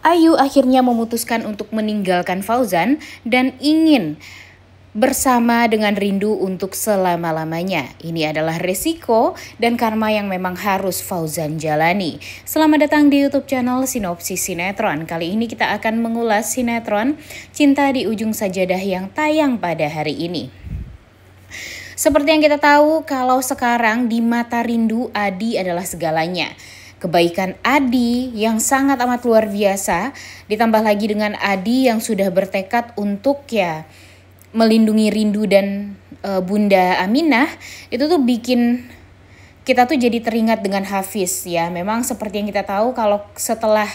Ayu akhirnya memutuskan untuk meninggalkan Fauzan dan ingin bersama dengan Rindu untuk selama-lamanya. Ini adalah resiko dan karma yang memang harus Fauzan jalani. Selamat datang di YouTube channel Sinopsis Sinetron. Kali ini kita akan mengulas sinetron Cinta di Ujung Sajadah yang tayang pada hari ini. Seperti yang kita tahu, kalau sekarang di mata Rindu, Adi adalah segalanya. Kebaikan Adi yang sangat amat luar biasa, ditambah lagi dengan Adi yang sudah bertekad untuk melindungi Rindu dan Bunda Aminah, itu tuh bikin kita tuh jadi teringat dengan Hafiz ya. Memang seperti yang kita tahu, kalau setelah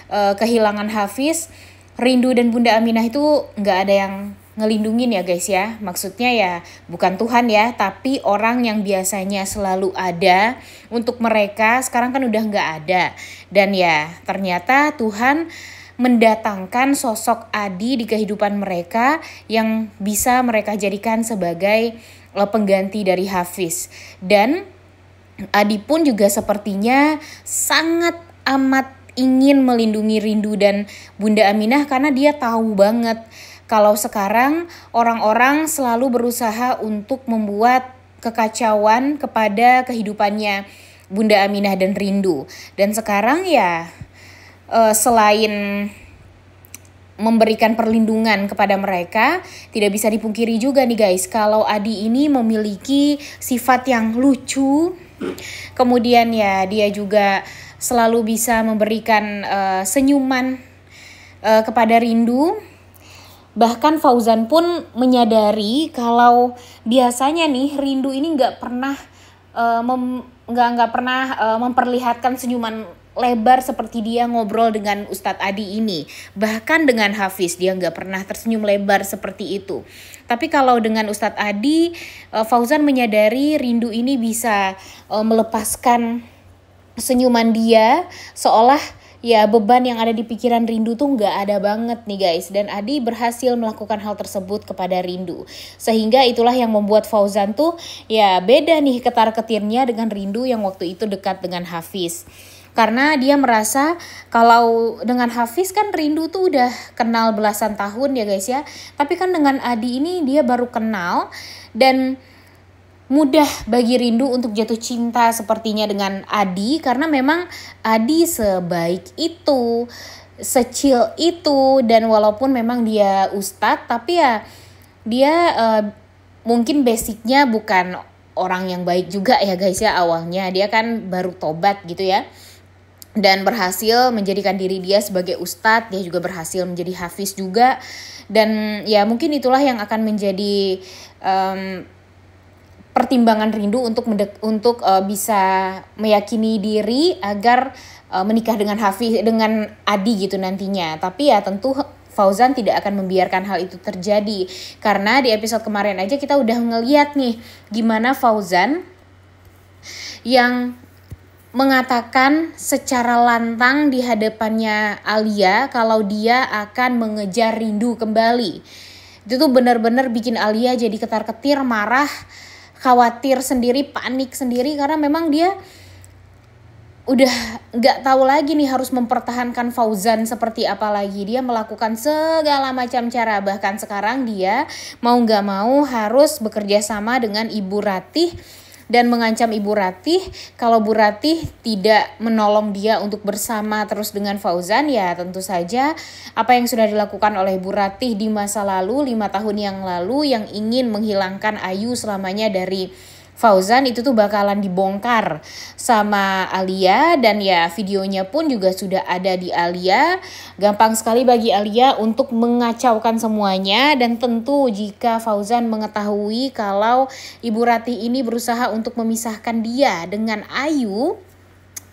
kehilangan Hafiz, Rindu dan Bunda Aminah itu nggak ada yang ngelindungin ya guys ya. Maksudnya ya bukan Tuhan ya, tapi orang yang biasanya selalu ada untuk mereka sekarang kan udah nggak ada. Dan ya ternyata Tuhan mendatangkan sosok Adi di kehidupan mereka yang bisa mereka jadikan sebagai pengganti dari Hafiz. Dan Adi pun juga sepertinya sangat amat ingin melindungi Rindu dan Bunda Aminah karena dia tahu banget kalau sekarang orang-orang selalu berusaha untuk membuat kekacauan kepada kehidupannya Bunda Aminah dan Rindu. Dan sekarang ya selain memberikan perlindungan kepada mereka, tidak bisa dipungkiri juga nih guys, kalau Adi ini memiliki sifat yang lucu. Kemudian ya dia juga selalu bisa memberikan senyuman kepada Rindu. Bahkan Fauzan pun menyadari kalau biasanya nih Rindu ini nggak pernah memperlihatkan senyuman lebar seperti dia ngobrol dengan Ustadz Adi ini. Bahkan dengan Hafiz dia nggak pernah tersenyum lebar seperti itu. Tapi kalau dengan Ustadz Adi, Fauzan menyadari Rindu ini bisa melepaskan senyuman dia, seolah ya beban yang ada di pikiran Rindu tuh nggak ada banget nih guys. Dan Adi berhasil melakukan hal tersebut kepada Rindu. Sehingga itulah yang membuat Fauzan tuh ya beda nih ketar-ketirnya dengan Rindu yang waktu itu dekat dengan Hafiz. Karena dia merasa kalau dengan Hafiz kan Rindu tuh udah kenal belasan tahun ya guys ya. Tapi kan dengan Adi ini dia baru kenal dan mudah bagi Rindu untuk jatuh cinta sepertinya dengan Adi. Karena memang Adi sebaik itu, secil itu, dan walaupun memang dia ustadz, tapi ya dia mungkin basicnya bukan orang yang baik juga ya guys ya. Awalnya dia kan baru tobat gitu ya, dan berhasil menjadikan diri dia sebagai ustadz. Dia juga berhasil menjadi hafiz juga. Dan ya mungkin itulah yang akan menjadi pertimbangan Rindu untuk bisa meyakini diri agar menikah dengan Hafiz, dengan Adi gitu nantinya. Tapi ya tentu Fauzan tidak akan membiarkan hal itu terjadi. Karena di episode kemarin aja kita udah ngeliat nih gimana Fauzan yang mengatakan secara lantang di hadapannya Alia kalau dia akan mengejar Rindu kembali. Itu tuh benar-benar bikin Alia jadi ketar-ketir, marah, khawatir sendiri, panik sendiri, karena memang dia udah gak tahu lagi nih harus mempertahankan Fauzan seperti apa lagi. Dia melakukan segala macam cara, bahkan sekarang dia mau gak mau harus bekerja sama dengan Ibu Ratih dan mengancam Ibu Ratih kalau Bu Ratih tidak menolong dia untuk bersama terus dengan Fauzan. Ya tentu saja apa yang sudah dilakukan oleh Bu Ratih di masa lalu 5 tahun yang lalu yang ingin menghilangkan Ayu selamanya dari Fauzan itu tuh bakalan dibongkar sama Alia. Dan ya videonya pun juga sudah ada di Alia. Gampang sekali bagi Alia untuk mengacaukan semuanya. Dan tentu jika Fauzan mengetahui kalau Ibu Ratih ini berusaha untuk memisahkan dia dengan Ayu,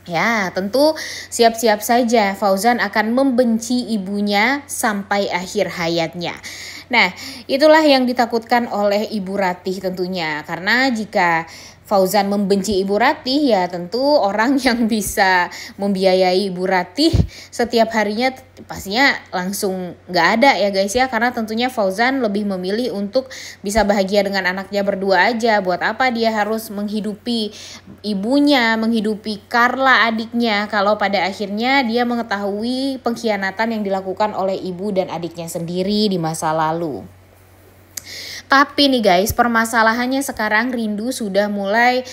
ya tentu siap-siap saja Fauzan akan membenci ibunya sampai akhir hayatnya. Nah itulah yang ditakutkan oleh Ibu Ratih tentunya. Karena jika Fauzan membenci Ibu Ratih, ya tentu orang yang bisa membiayai Ibu Ratih setiap harinya pastinya langsung nggak ada ya guys ya, karena tentunya Fauzan lebih memilih untuk bisa bahagia dengan anaknya berdua aja. Buat apa dia harus menghidupi ibunya, menghidupi Carla adiknya, kalau pada akhirnya dia mengetahui pengkhianatan yang dilakukan oleh ibu dan adiknya sendiri di masa lalu. Tapi nih guys, permasalahannya sekarang Rindu sudah mulai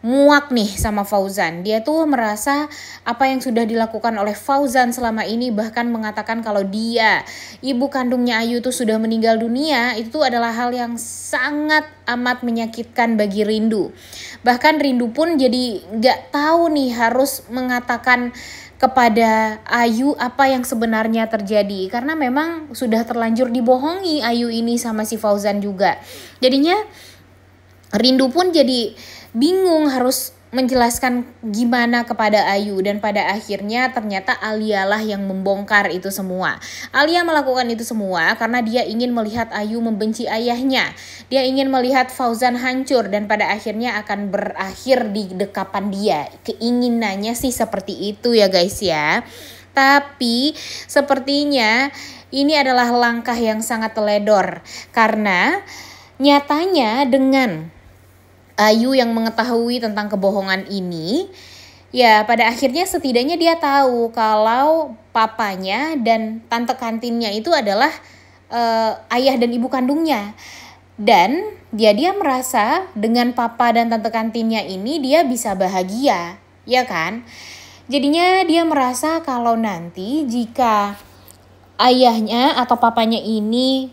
muak nih sama Fauzan. Dia tuh merasa apa yang sudah dilakukan oleh Fauzan selama ini, bahkan mengatakan kalau dia, ibu kandungnya Ayu tuh sudah meninggal dunia, itu adalah hal yang sangat amat menyakitkan bagi Rindu. Bahkan Rindu pun jadi gak tahu nih harus mengatakan kepada Ayu apa yang sebenarnya terjadi, karena memang sudah terlanjur dibohongi Ayu ini sama si Fauzan juga. Jadinya Rindu pun jadi bingung harus menjelaskan gimana kepada Ayu, dan pada akhirnya ternyata Alia lah yang membongkar itu semua. Alia melakukan itu semua karena dia ingin melihat Ayu membenci ayahnya. Dia ingin melihat Fauzan hancur dan pada akhirnya akan berakhir di dekapan dia. Keinginannya sih seperti itu ya guys ya. Tapi sepertinya ini adalah langkah yang sangat teledor, karena nyatanya dengan Ayu yang mengetahui tentang kebohongan ini, ya pada akhirnya setidaknya dia tahu kalau papanya dan tante kantinnya itu adalah ayah dan ibu kandungnya. Dan dia merasa dengan papa dan tante kantinnya ini dia bisa bahagia, ya kan? Jadinya dia merasa kalau nanti jika ayahnya atau papanya ini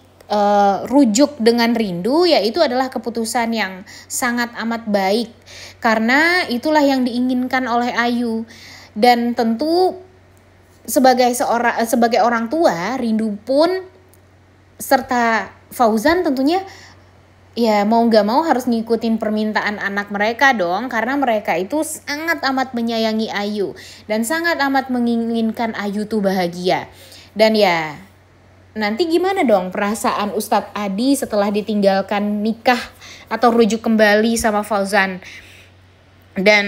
rujuk dengan Rindu, ya itu adalah keputusan yang sangat amat baik, karena itulah yang diinginkan oleh Ayu. Dan tentu sebagai orang tua, Rindu pun serta Fauzan tentunya ya mau gak mau harus ngikutin permintaan anak mereka dong, karena mereka itu sangat amat menyayangi Ayu dan sangat amat menginginkan Ayu tuh bahagia. Dan ya nanti gimana dong perasaan Ustadz Adi setelah ditinggalkan nikah atau rujuk kembali sama Fauzan. Dan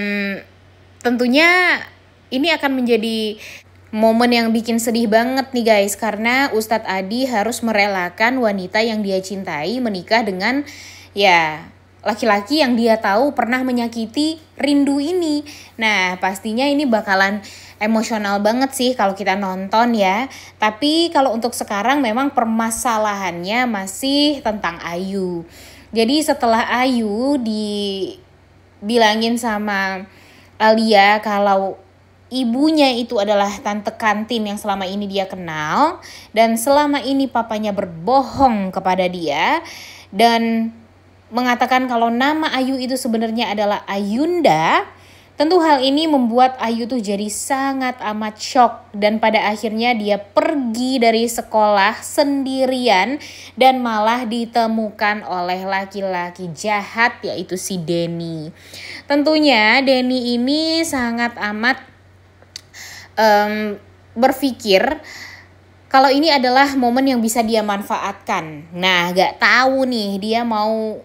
tentunya ini akan menjadi momen yang bikin sedih banget nih guys, karena Ustadz Adi harus merelakan wanita yang dia cintai menikah dengan ya laki-laki yang dia tahu pernah menyakiti Rindu ini. Nah pastinya ini bakalan emosional banget sih kalau kita nonton ya. Tapi kalau untuk sekarang memang permasalahannya masih tentang Ayu. Jadi setelah Ayu dibilangin sama Alia kalau ibunya itu adalah tante kantin yang selama ini dia kenal, dan selama ini papanya berbohong kepada dia dan mengatakan kalau nama Ayu itu sebenarnya adalah Ayunda. Tentu hal ini membuat Ayu tuh jadi sangat amat shock, dan pada akhirnya dia pergi dari sekolah sendirian dan malah ditemukan oleh laki-laki jahat yaitu si Denny. Tentunya Denny ini sangat amat berpikir kalau ini adalah momen yang bisa dia manfaatkan. Nah gak tahu nih dia mau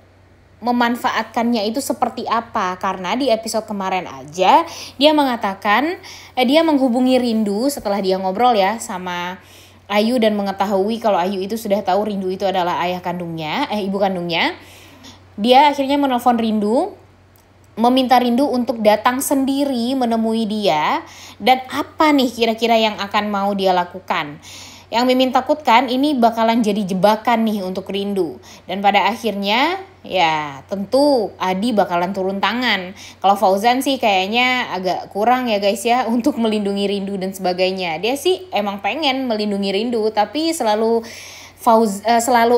memanfaatkannya itu seperti apa, karena di episode kemarin aja dia mengatakan dia menghubungi Rindu setelah dia ngobrol ya sama Ayu dan mengetahui kalau Ayu itu sudah tahu Rindu itu adalah ibu kandungnya. Dia akhirnya menelpon Rindu, meminta Rindu untuk datang sendiri menemui dia, dan apa nih kira-kira yang akan mau dia lakukan. Yang Mimin takutkan ini bakalan jadi jebakan nih untuk Rindu. Dan pada akhirnya ya tentu Adi bakalan turun tangan. Kalau Fauzan sih kayaknya agak kurang ya guys ya untuk melindungi Rindu dan sebagainya. Dia sih emang pengen melindungi Rindu, tapi selalu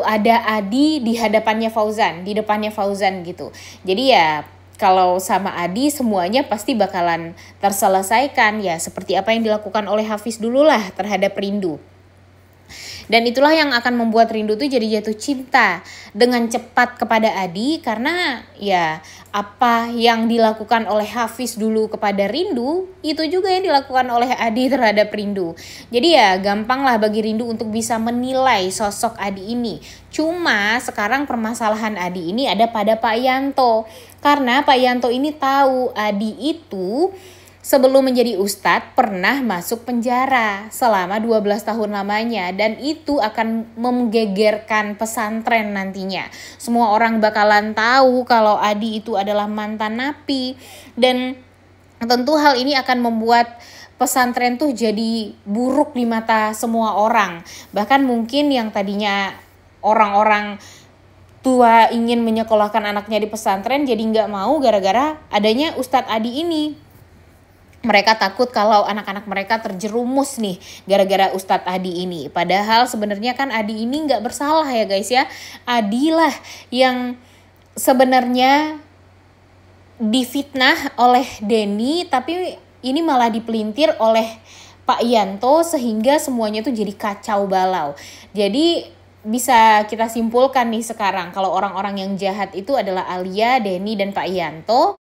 ada Adi di hadapannya Fauzan, di depannya Fauzan gitu. Jadi ya kalau sama Adi semuanya pasti bakalan terselesaikan ya, seperti apa yang dilakukan oleh Hafiz dulu lah terhadap Rindu. Dan itulah yang akan membuat Rindu tuh jadi jatuh cinta dengan cepat kepada Adi, karena ya apa yang dilakukan oleh Hafiz dulu kepada Rindu, itu juga yang dilakukan oleh Adi terhadap Rindu. Jadi ya gampang lah bagi Rindu untuk bisa menilai sosok Adi ini. Cuma sekarang permasalahan Adi ini ada pada Pak Yanto. Karena Pak Yanto ini tahu Adi itu sebelum menjadi ustadz pernah masuk penjara selama 12 tahun lamanya, dan itu akan menggegerkan pesantren nantinya. Semua orang bakalan tahu kalau Adi itu adalah mantan napi, dan tentu hal ini akan membuat pesantren tuh jadi buruk di mata semua orang. Bahkan mungkin yang tadinya orang-orang tua ingin menyekolahkan anaknya di pesantren jadi nggak mau gara-gara adanya Ustadz Adi ini. Mereka takut kalau anak-anak mereka terjerumus nih gara-gara Ustadz Adi ini. Padahal sebenarnya kan Adi ini nggak bersalah ya guys ya. Adi lah yang sebenarnya difitnah oleh Denny, tapi ini malah dipelintir oleh Pak Yanto sehingga semuanya tuh jadi kacau balau. Jadi bisa kita simpulkan nih sekarang kalau orang-orang yang jahat itu adalah Alia, Denny, dan Pak Yanto.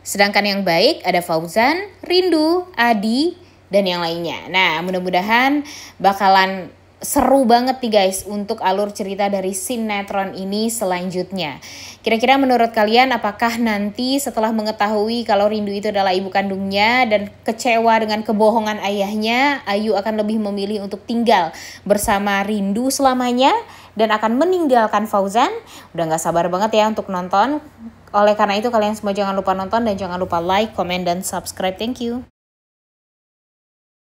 Sedangkan yang baik ada Fauzan, Rindu, Adi, dan yang lainnya. Nah, mudah-mudahan bakalan seru banget nih guys untuk alur cerita dari sinetron ini selanjutnya. Kira-kira menurut kalian apakah nanti setelah mengetahui kalau Rindu itu adalah ibu kandungnya dan kecewa dengan kebohongan ayahnya, Ayu akan lebih memilih untuk tinggal bersama Rindu selamanya dan akan meninggalkan Fauzan? Udah gak sabar banget ya untuk nonton. Oleh karena itu kalian semua jangan lupa nonton dan jangan lupa like, comment, dan subscribe. Thank you.